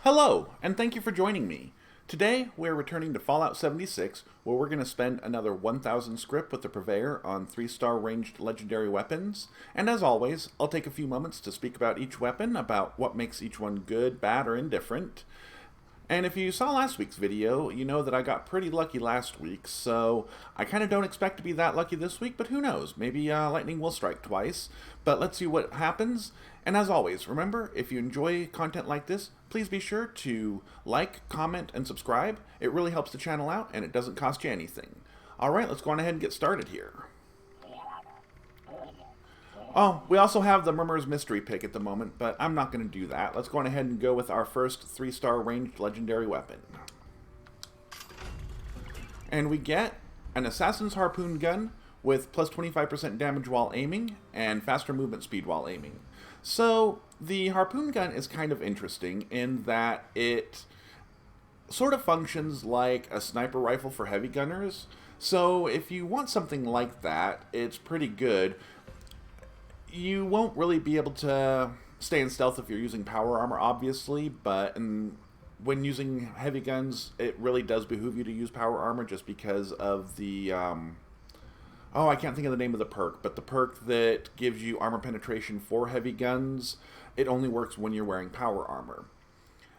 Hello, and thank you for joining me. Today, we're returning to Fallout 76, where we're going to spend another 1,000 scrip with the Purveyor on 3-star ranged legendary weapons. And as always, I'll take a few moments to speak about each weapon, about what makes each one good, bad, or indifferent. And if you saw last week's video, you know that I got pretty lucky last week, so I kind of don't expect to be that lucky this week, but who knows? Maybe lightning will strike twice. But let's see what happens. And as always, remember, if you enjoy content like this, please be sure to like, comment, and subscribe. It really helps the channel out, and it doesn't cost you anything. Alright, let's go on ahead and get started here. Oh, we also have the Murmur's Mystery pick at the moment, but I'm not going to do that. Let's go on ahead and go with our first 3-star ranged legendary weapon. And we get an Assassin's Harpoon Gun with plus 25% damage while aiming and faster movement speed while aiming. So, the Harpoon Gun is kind of interesting in that it sort of functions like a sniper rifle for heavy gunners. So, if you want something like that, it's pretty good. You won't really be able to stay in stealth if you're using power armor, obviously, but when using heavy guns, it really does behoove you to use power armor just because of the, I can't think of the name of the perk, but the perk that gives you armor penetration for heavy guns, it only works when you're wearing power armor.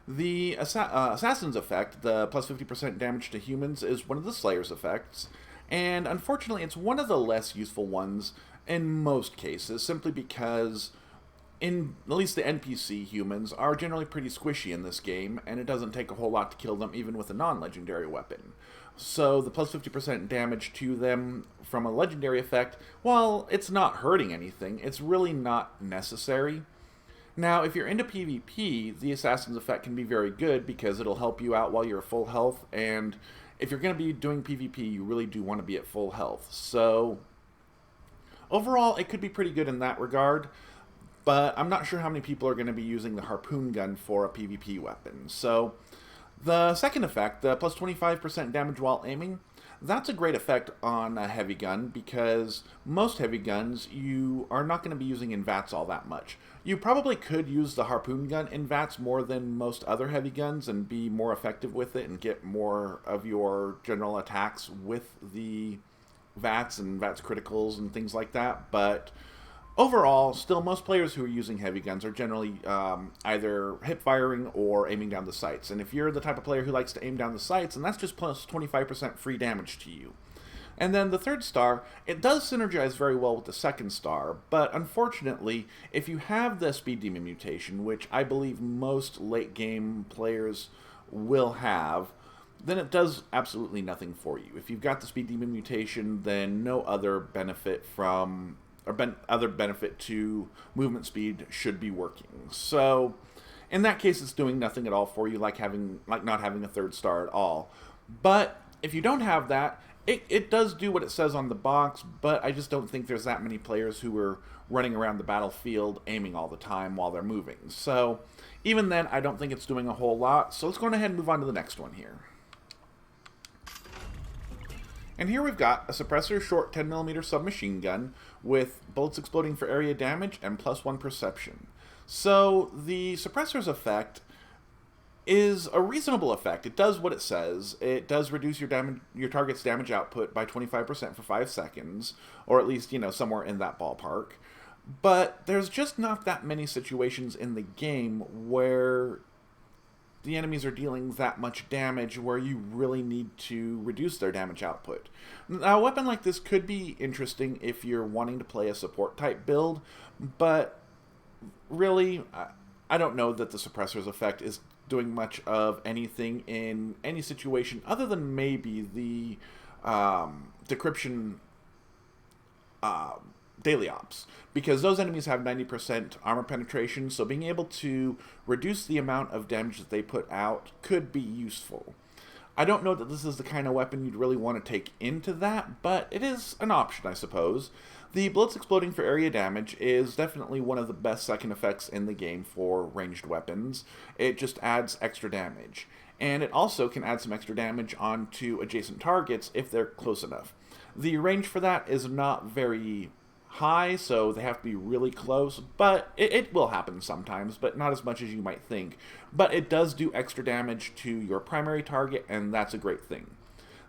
The Assassin's effect, the plus 50% damage to humans, is one of the Slayer's effects, and unfortunately it's one of the less useful ones in most cases, simply because at least the NPC humans are generally pretty squishy in this game, and it doesn't take a whole lot to kill them even with a non-legendary weapon. So the plus 50% damage to them from a legendary effect, while it's not hurting anything, it's really not necessary. Now, if you're into PvP, the Assassin's effect can be very good because it'll help you out while you're at full health, and if you're going to be doing PvP, you really do want to be at full health. So overall, it could be pretty good in that regard, but I'm not sure how many people are going to be using the Harpoon Gun for a PvP weapon. So the second effect, the plus 25% damage while aiming, that's a great effect on a heavy gun because most heavy guns you are not going to be using in VATS all that much. You probably could use the Harpoon Gun in VATS more than most other heavy guns and be more effective with it and get more of your general attacks with the VATS and VATS criticals and things like that, but overall, still most players who are using heavy guns are generally either hip firing or aiming down the sights. And if you're the type of player who likes to aim down the sights, and that's just plus 25% free damage to you. And then the third star, it does synergize very well with the second star, but unfortunately, if you have the Speed Demon mutation, which I believe most late game players will have, then it does absolutely nothing for you. If you've got the Speed Demon mutation, then no other benefit other benefit to movement speed should be working. So in that case, it's doing nothing at all for you, like not having a third star at all. But if you don't have that, it does do what it says on the box, but I just don't think there's that many players who are running around the battlefield aiming all the time while they're moving. So even then, I don't think it's doing a whole lot. So let's go ahead and move on to the next one here. And here we've got a Suppressor short 10mm submachine gun with bullets exploding for area damage and plus 1 perception. So the Suppressor's effect is a reasonable effect. It does what it says. It does reduce your target's damage output by 25% for 5 seconds, or at least, somewhere in that ballpark. But there's just not that many situations in the game where the enemies are dealing that much damage where you really need to reduce their damage output. Now, a weapon like this could be interesting if you're wanting to play a support type build, but really, I don't know that the Suppressor's effect is doing much of anything in any situation other than maybe the decryption daily ops, because those enemies have 90% armor penetration, so being able to reduce the amount of damage that they put out could be useful. I don't know that this is the kind of weapon you'd really want to take into that, but it is an option, I suppose. The bullets exploding for area damage is definitely one of the best second effects in the game for ranged weapons. It just adds extra damage. And it also can add some extra damage onto adjacent targets if they're close enough. The range for that is not very high, so they have to be really close, but it will happen sometimes, but not as much as you might think. But it does do extra damage to your primary target, and that's a great thing.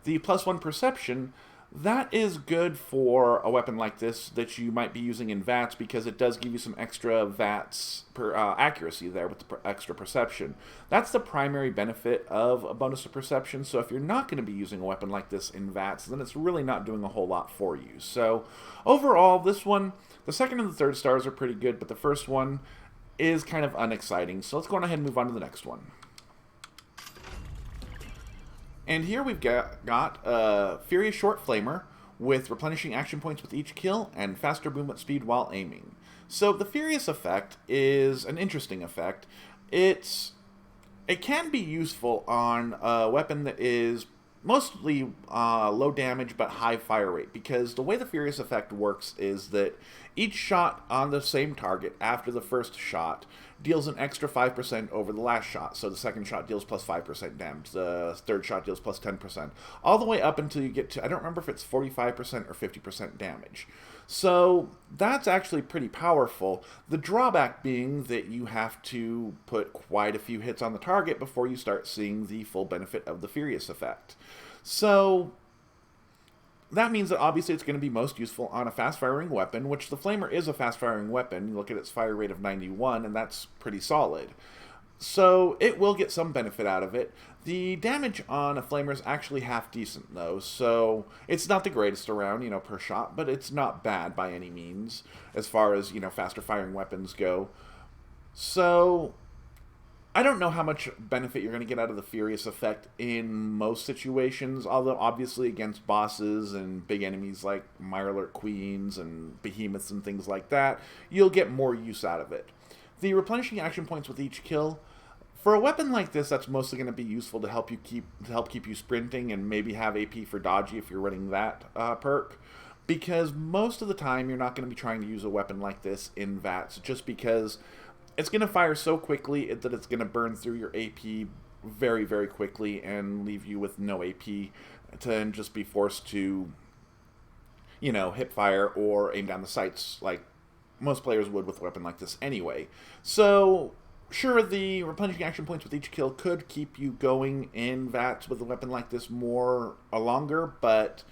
The +1 perception, that is good for a weapon like this that you might be using in VATS, because it does give you some extra VATS accuracy there with the extra perception. That's the primary benefit of a bonus of perception, so if you're not going to be using a weapon like this in VATS, then it's really not doing a whole lot for you. So overall, this one, the second and the third stars are pretty good, but the first one is kind of unexciting. So let's go on ahead and move on to the next one. And here we've got a Furious Short Flamer with replenishing action points with each kill and faster movement speed while aiming. So the Furious effect is an interesting effect. It can be useful on a weapon that is mostly low damage but high fire rate, because the way the Furious effect works is that each shot on the same target after the first shot deals an extra 5% over the last shot. So the second shot deals plus 5% damage, the third shot deals plus 10%, all the way up until you get to, I don't remember if it's 45% or 50% damage. So that's actually pretty powerful. The drawback being that you have to put quite a few hits on the target before you start seeing the full benefit of the Furious effect. So that means that obviously it's going to be most useful on a fast-firing weapon, which the Flamer is a fast-firing weapon. You look at its fire rate of 91, and that's pretty solid. So it will get some benefit out of it. The damage on a Flamer is actually half decent, though, so it's not the greatest around, per shot, but it's not bad by any means as far as, faster-firing weapons go. So I don't know how much benefit you're going to get out of the Furious effect in most situations, although obviously against bosses and big enemies like Mirelurk Queens and Behemoths and things like that, you'll get more use out of it. The replenishing action points with each kill, for a weapon like this, that's mostly going to be useful to help keep you sprinting and maybe have AP for dodgy if you're running that perk. Because most of the time you're not going to be trying to use a weapon like this in VATS, just because it's going to fire so quickly that it's going to burn through your AP very, very quickly and leave you with no AP to just be forced to, hip fire or aim down the sights like most players would with a weapon like this anyway. So sure, the replenishing action points with each kill could keep you going in VATS with a weapon like this longer, but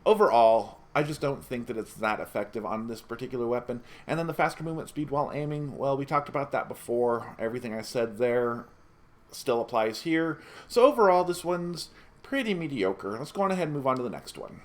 overall, I just don't think that it's that effective on this particular weapon. And then the faster movement speed while aiming, well, we talked about that before. Everything I said there still applies here. So overall, this one's pretty mediocre. Let's go on ahead and move on to the next one.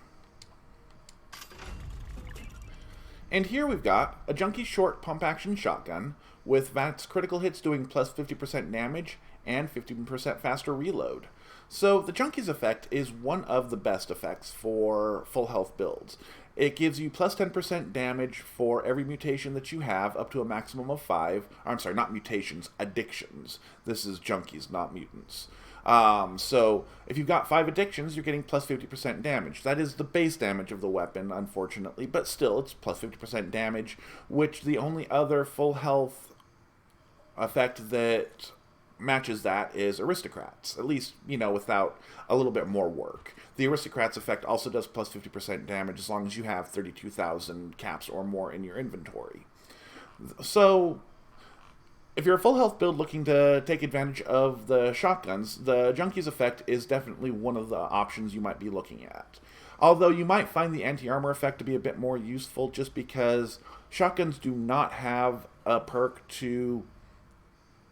And here we've got a junky short pump-action shotgun with VATS critical hits doing plus 50% damage and 15% faster reload. So the Junkie's effect is one of the best effects for full health builds. It gives you plus 10% damage for every mutation that you have, up to a maximum of 5. I'm sorry, not mutations, addictions. This is Junkies, not mutants. So if you've got 5 addictions, you're getting plus 50% damage. That is the base damage of the weapon, unfortunately, but still, it's plus 50% damage, which the only other full health effect that matches that is Aristocrats, at least, without a little bit more work. The Aristocrats effect also does plus 50% damage as long as you have 32,000 caps or more in your inventory. So if you're a full health build looking to take advantage of the shotguns, the Junkie's effect is definitely one of the options you might be looking at. Although you might find the anti-armor effect to be a bit more useful just because shotguns do not have a perk to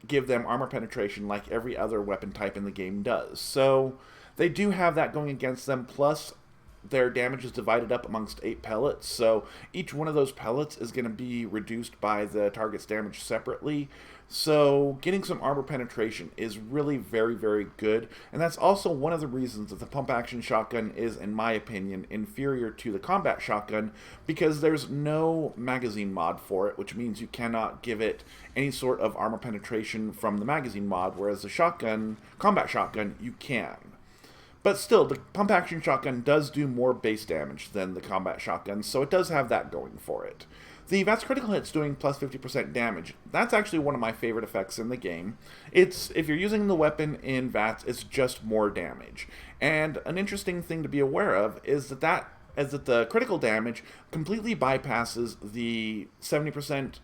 give them armor penetration like every other weapon type in the game does. So they do have that going against them, plus their damage is divided up amongst 8 pellets, so each one of those pellets is going to be reduced by the target's damage separately. So getting some armor penetration is really very, very good, and that's also one of the reasons that the pump-action shotgun is, in my opinion, inferior to the combat shotgun, because there's no magazine mod for it, which means you cannot give it any sort of armor penetration from the magazine mod, whereas the combat shotgun, you can. But still, the pump-action shotgun does do more base damage than the combat shotgun, so it does have that going for it. The VATS critical hit's doing plus 50% damage. That's actually one of my favorite effects in the game. If you're using the weapon in VATS, it's just more damage. And an interesting thing to be aware of is that is that the critical damage completely bypasses the 70%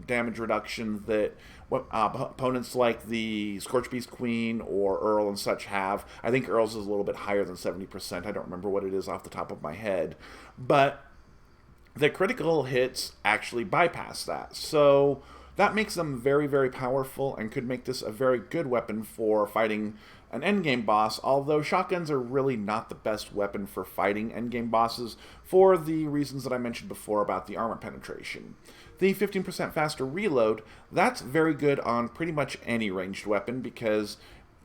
damage reduction that opponents like the Scorchbeast Queen or Earl and such have. I think Earl's is a little bit higher than 70%. I don't remember what it is off the top of my head. But the critical hits actually bypass that. So that makes them very, very powerful and could make this a very good weapon for fighting an endgame boss, although shotguns are really not the best weapon for fighting endgame bosses for the reasons that I mentioned before about the armor penetration. The 15% faster reload, that's very good on pretty much any ranged weapon because,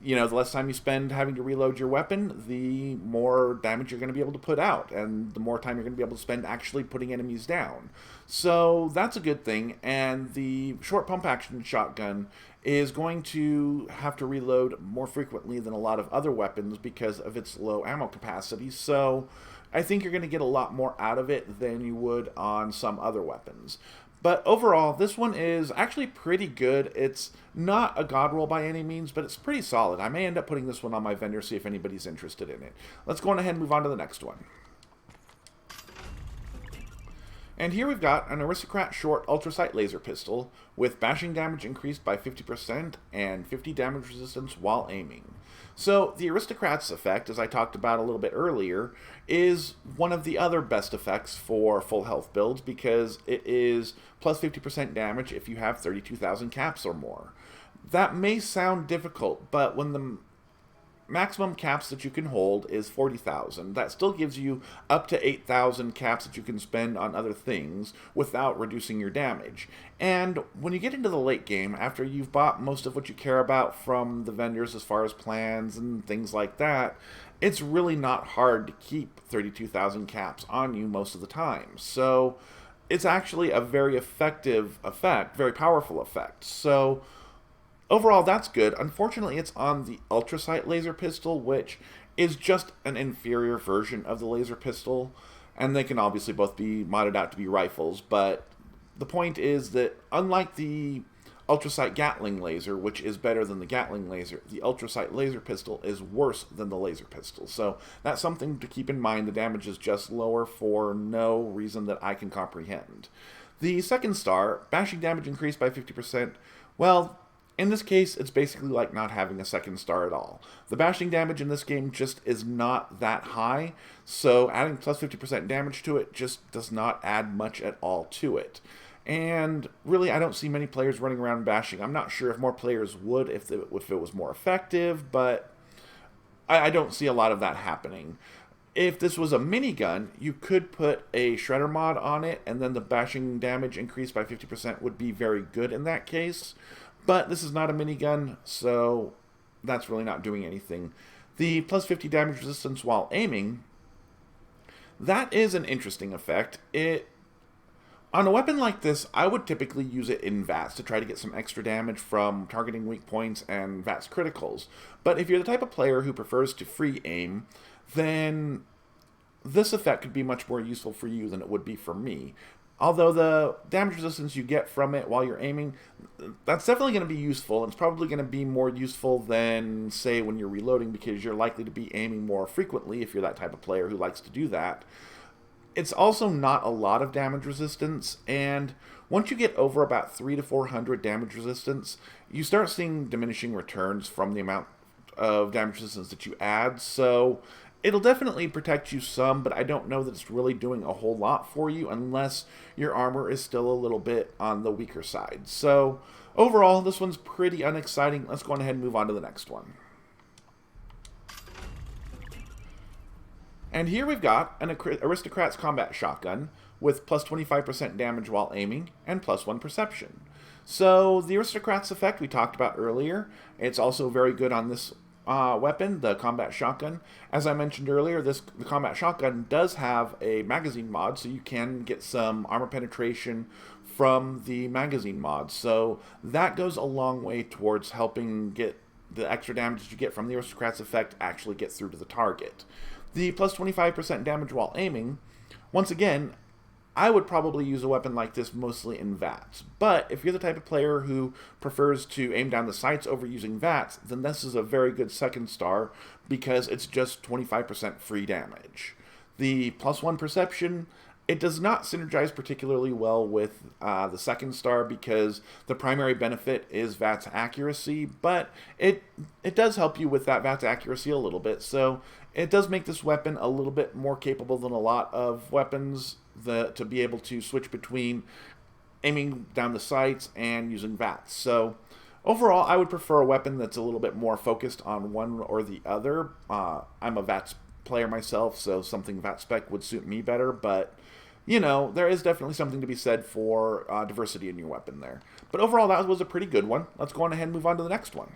you know, the less time you spend having to reload your weapon, the more damage you're going to be able to put out, and the more time you're going to be able to spend actually putting enemies down. So that's a good thing, and the short pump action shotgun is going to have to reload more frequently than a lot of other weapons because of its low ammo capacity, so I think you're going to get a lot more out of it than you would on some other weapons. But overall, this one is actually pretty good. It's not a god roll by any means, but it's pretty solid. I may end up putting this one on my vendor, see if anybody's interested in it. Let's go on ahead and move on to the next one. And here we've got an Aristocrat short Ultrasite laser pistol with bashing damage increased by 50% and 50 damage resistance while aiming. So the Aristocrats effect, as I talked about a little bit earlier, is one of the other best effects for full health builds because it is plus 50% damage if you have 32,000 caps or more. That may sound difficult, but when the maximum caps that you can hold is 40,000. That still gives you up to 8,000 caps that you can spend on other things without reducing your damage. And when you get into the late game, after you've bought most of what you care about from the vendors as far as plans and things like that, it's really not hard to keep 32,000 caps on you most of the time. So it's actually a very effective effect, very powerful effect. So overall, that's good. Unfortunately, it's on the Ultrasite laser pistol, which is just an inferior version of the laser pistol, and they can obviously both be modded out to be rifles, but the point is that unlike the Ultrasite Gatling laser, which is better than the Gatling laser, the Ultrasite laser pistol is worse than the laser pistol. So that's something to keep in mind. The damage is just lower for no reason that I can comprehend. The second star, bashing damage increased by 50%. Well, in this case, it's basically like not having a second star at all. The bashing damage in this game just is not that high, so adding plus 50% damage to it just does not add much at all to it. And really, I don't see many players running around bashing. I'm not sure if more players would if it was more effective, but I don't see a lot of that happening. If this was a minigun, you could put a shredder mod on it, and then the bashing damage increased by 50% would be very good in that case. But this is not a minigun, so that's really not doing anything. The plus 50 damage resistance while aiming, that is an interesting effect. On a weapon like this, I would typically use it in VATS to try to get some extra damage from targeting weak points and VATS criticals. But if you're the type of player who prefers to free aim, then this effect could be much more useful for you than it would be for me. Although the damage resistance you get from it while you're aiming, that's definitely going to be useful. And it's probably going to be more useful than, say, when you're reloading, because you're likely to be aiming more frequently if you're that type of player who likes to do that. It's also not a lot of damage resistance, and once you get over about 300 to 400 damage resistance, you start seeing diminishing returns from the amount of damage resistance that you add, so it'll definitely protect you some, but I don't know that it's really doing a whole lot for you unless your armor is still a little bit on the weaker side. So overall, this one's pretty unexciting. Let's go on ahead and move on to the next one. And here we've got an Aristocrats combat shotgun with plus 25% damage while aiming and plus 1 perception. So the Aristocrats effect we talked about earlier, it's also very good on this weapon, the combat shotgun. As I mentioned earlier, the combat shotgun does have a magazine mod, so you can get some armor penetration from the magazine mod. So that goes a long way towards helping get the extra damage that you get from the Aristocrats effect actually get through to the target. The plus 25% damage while aiming, once again, I would probably use a weapon like this mostly in VATS. But if you're the type of player who prefers to aim down the sights over using VATS, then this is a very good second star because it's just 25% free damage. The +1 perception, it does not synergize particularly well with the second star because the primary benefit is VATS accuracy, but it does help you with that VATS accuracy a little bit, so it does make this weapon a little bit more capable than a lot of weapons to be able to switch between aiming down the sights and using VATS. So overall, I would prefer a weapon that's a little bit more focused on one or the other. I'm a VATS player myself, so something VATS spec would suit me better, but you know, there is definitely something to be said for diversity in your weapon there. But overall, that was a pretty good one. Let's go on ahead and move on to the next one.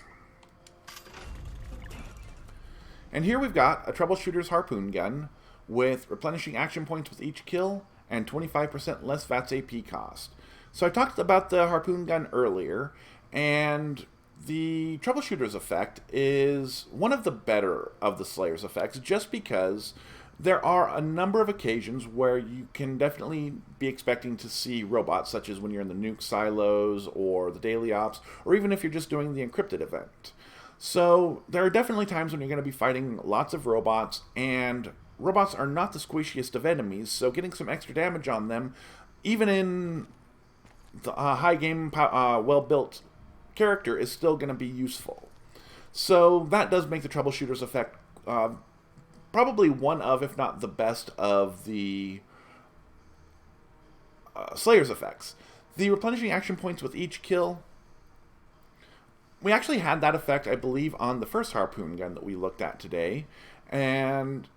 And here we've got a Troubleshooter's Harpoon Gun with replenishing action points with each kill and 25% less VATS AP cost. So I talked about the Harpoon Gun earlier, and the Troubleshooter's effect is one of the better of the Slayer's effects just because there are a number of occasions where you can definitely be expecting to see robots, such as when you're in the nuke silos or the daily ops, or even if you're just doing the encrypted event. So there are definitely times when you're going to be fighting lots of robots, and robots are not the squishiest of enemies, so getting some extra damage on them, even in the high game, well-built character, is still going to be useful. So that does make the Troubleshooter's effect probably one of, if not the best of the Slayer's effects. The replenishing action points with each kill, we actually had that effect, I believe, on the first Harpoon Gun that we looked at today, and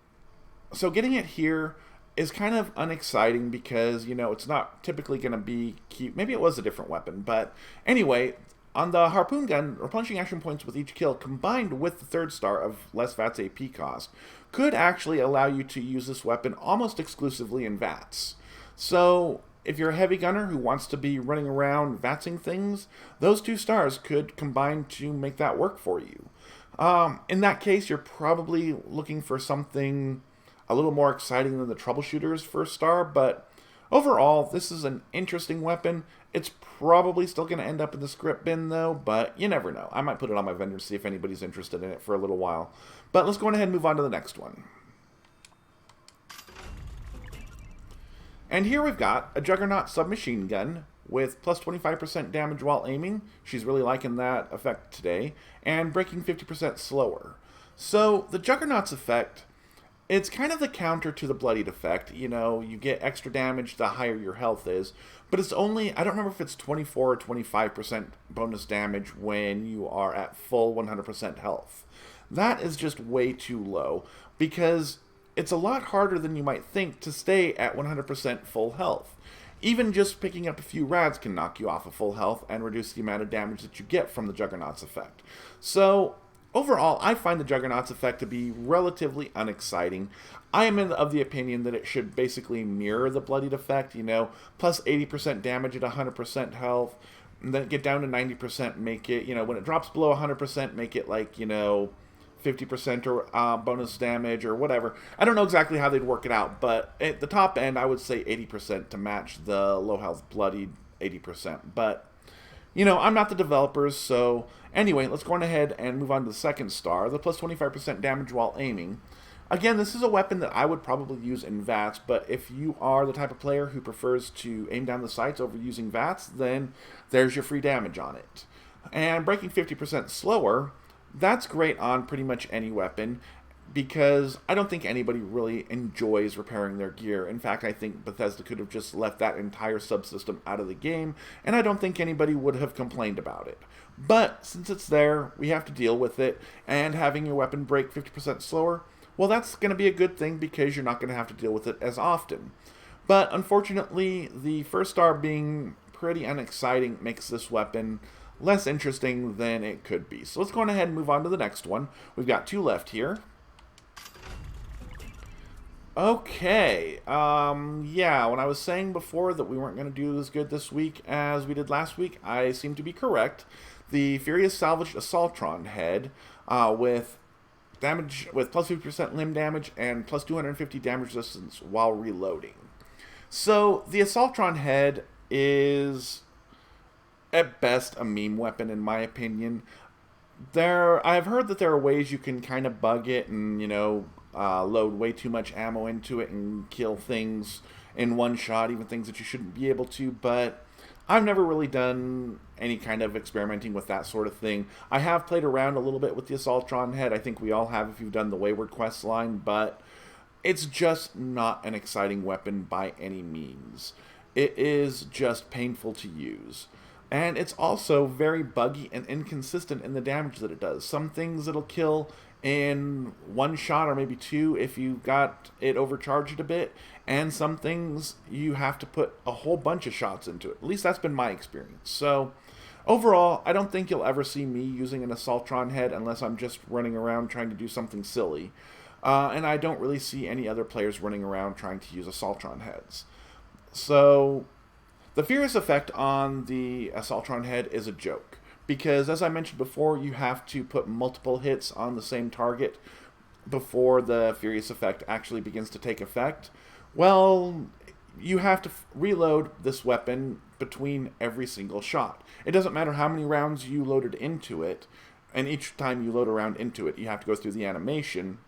so getting it here is kind of unexciting because, you know, it's not typically going to be cute. Maybe it was a different weapon, but anyway, on the Harpoon Gun, replenishing action points with each kill, combined with the third star of less VATS AP cost, could actually allow you to use this weapon almost exclusively in VATS. So if you're a heavy gunner who wants to be running around VATSing things, those two stars could combine to make that work for you. In that case, you're probably looking for something a little more exciting than the Troubleshooter's first star, but overall, this is an interesting weapon. It's probably still going to end up in the Scrip bin, though, but you never know. I might put it on my vendor to see if anybody's interested in it for a little while. But let's go ahead and move on to the next one. And here we've got a Juggernaut Submachine Gun with plus 25% damage while aiming. She's really liking that effect today. And breaking 50% slower. So the Juggernaut's effect, it's kind of the counter to the Bloodied effect. You know, you get extra damage the higher your health is, but it's only, I don't remember if it's 24 or 25% bonus damage when you are at full 100% health. That is just way too low, because it's a lot harder than you might think to stay at 100% full health. Even just picking up a few rads can knock you off of full health and reduce the amount of damage that you get from the Juggernaut's effect. So overall, I find the Juggernaut's effect to be relatively unexciting. I am of the opinion that it should basically mirror the Bloodied effect, you know, plus 80% damage at 100% health, and then get down to 90%, make it, you know, when it drops below 100%, make it like, you know, 50% or bonus damage or whatever. I don't know exactly how they'd work it out, but at the top end, I would say 80% to match the low health Bloodied 80%. But you know, I'm not the developers, so anyway, let's go on ahead and move on to the second star, the plus 25% damage while aiming. Again, this is a weapon that I would probably use in VATS, but if you are the type of player who prefers to aim down the sights over using VATS, then there's your free damage on it. And breaking 50% slower, that's great on pretty much any weapon, because I don't think anybody really enjoys repairing their gear. In fact, I think Bethesda could have just left that entire subsystem out of the game, and I don't think anybody would have complained about it. But since it's there, we have to deal with it, and having your weapon break 50% slower, well, that's going to be a good thing because you're not going to have to deal with it as often. But unfortunately, the first star being pretty unexciting makes this weapon less interesting than it could be. So let's go on ahead and move on to the next one. We've got two left here. Okay, yeah, when I was saying before that we weren't going to do as good this week as we did last week, I seem to be correct. The Furious Salvage Assaultron head with damage with plus 50% limb damage and plus 250 damage resistance while reloading. So the Assaultron head is at best a meme weapon in my opinion. I've heard that there are ways you can kind of bug it and, you know, load way too much ammo into it and kill things in one shot, even things that you shouldn't be able to, but I've never really done any kind of experimenting with that sort of thing. I have played around a little bit with the Assaultron head. I think we all have if you've done the Wayward quest line, but it's just not an exciting weapon by any means. It is just painful to use. And it's also very buggy and inconsistent in the damage that it does. Some things it'll kill in one shot or maybe two if you got it overcharged a bit, and some things you have to put a whole bunch of shots into it. At least that's been my experience. So overall, I don't think you'll ever see me using an Assaultron head unless I'm just running around trying to do something silly. And I don't really see any other players running around trying to use Assaultron heads. So the Furious effect on the Assaultron head is a joke, because as I mentioned before, you have to put multiple hits on the same target before the Furious effect actually begins to take effect. Well, you have to reload this weapon between every single shot. It doesn't matter how many rounds you loaded into it, and each time you load a round into it, you have to go through the animation.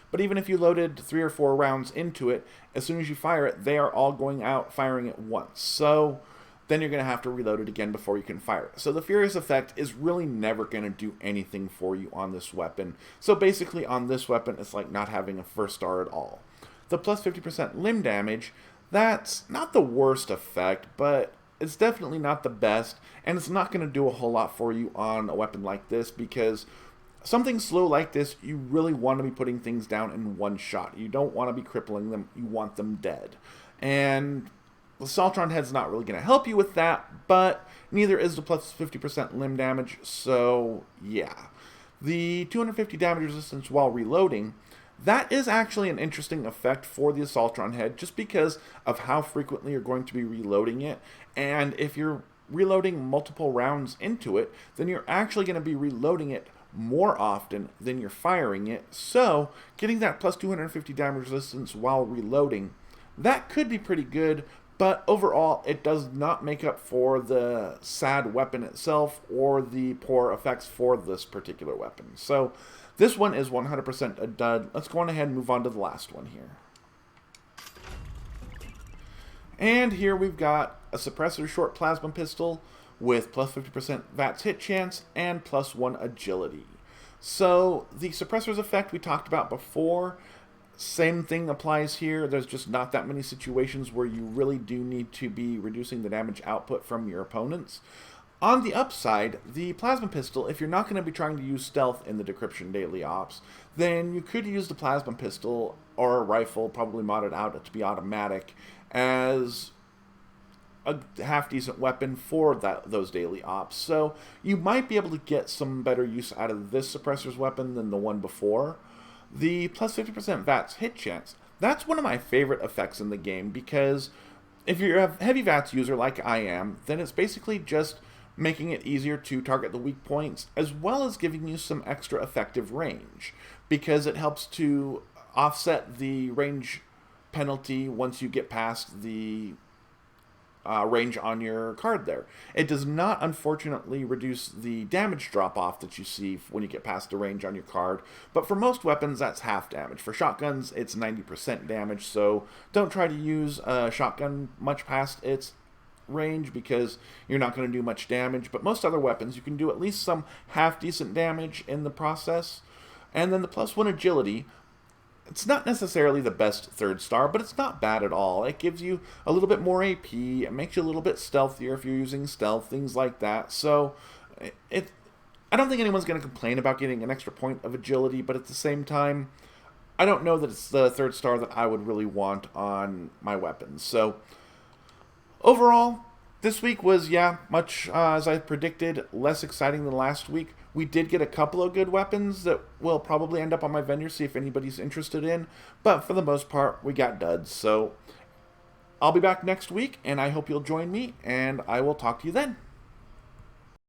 But even if you loaded 3 or 4 rounds into it, as soon as you fire it, they are all going out firing at once. So then you're going to have to reload it again before you can fire it. So the Furious effect is really never going to do anything for you on this weapon. So basically on this weapon, it's like not having a first star at all. The plus 50% limb damage, that's not the worst effect, but it's definitely not the best, and it's not going to do a whole lot for you on a weapon like this, because something slow like this, you really want to be putting things down in one shot. You don't want to be crippling them, you want them dead. And the Assaultron head's not really going to help you with that, but neither is the plus 50% limb damage, so yeah. The 250 damage resistance while reloading, that is actually an interesting effect for the Assaultron head, just because of how frequently you're going to be reloading it. And if you're reloading multiple rounds into it, then you're actually going to be reloading it more often than you're firing it. So getting that plus 250 damage resistance while reloading, that could be pretty good, but overall it does not make up for the sad weapon itself or the poor effects for this particular weapon. So this one is 100% a dud. Let's go on ahead and move on to the last one here. And here we've got a Suppressor short plasma pistol with plus 50% VATS hit chance and plus 1 agility. So the Suppressor's effect we talked about before, same thing applies here. There's just not that many situations where you really do need to be reducing the damage output from your opponents. On the upside, the plasma pistol, if you're not going to be trying to use stealth in the Decryption Daily Ops, then you could use the plasma pistol or a rifle, probably modded out to be automatic, as a half-decent weapon for those daily ops. So you might be able to get some better use out of this Suppressor's weapon than the one before. The plus 50% VATS hit chance, that's one of my favorite effects in the game, because if you're a heavy VATS user like I am, then it's basically just making it easier to target the weak points, as well as giving you some extra effective range, because it helps to offset the range penalty once you get past the range on your card there. It does not, unfortunately, reduce the damage drop-off that you see when you get past the range on your card, but for most weapons, that's half damage. For shotguns, it's 90% damage, so don't try to use a shotgun much past its range, because you're not going to do much damage. But most other weapons, you can do at least some half-decent damage in the process. And then the plus 1 agility, it's not necessarily the best 3rd star, but it's not bad at all. It gives you a little bit more AP, it makes you a little bit stealthier if you're using stealth, things like that. So I don't think anyone's going to complain about getting an extra point of agility, but at the same time, I don't know that it's the 3rd star that I would really want on my weapons. So overall, this week was, much as I predicted, less exciting than last week. We did get a couple of good weapons that will probably end up on my vendor, see if anybody's interested in. But for the most part, we got duds. So I'll be back next week, and I hope you'll join me, and I will talk to you then.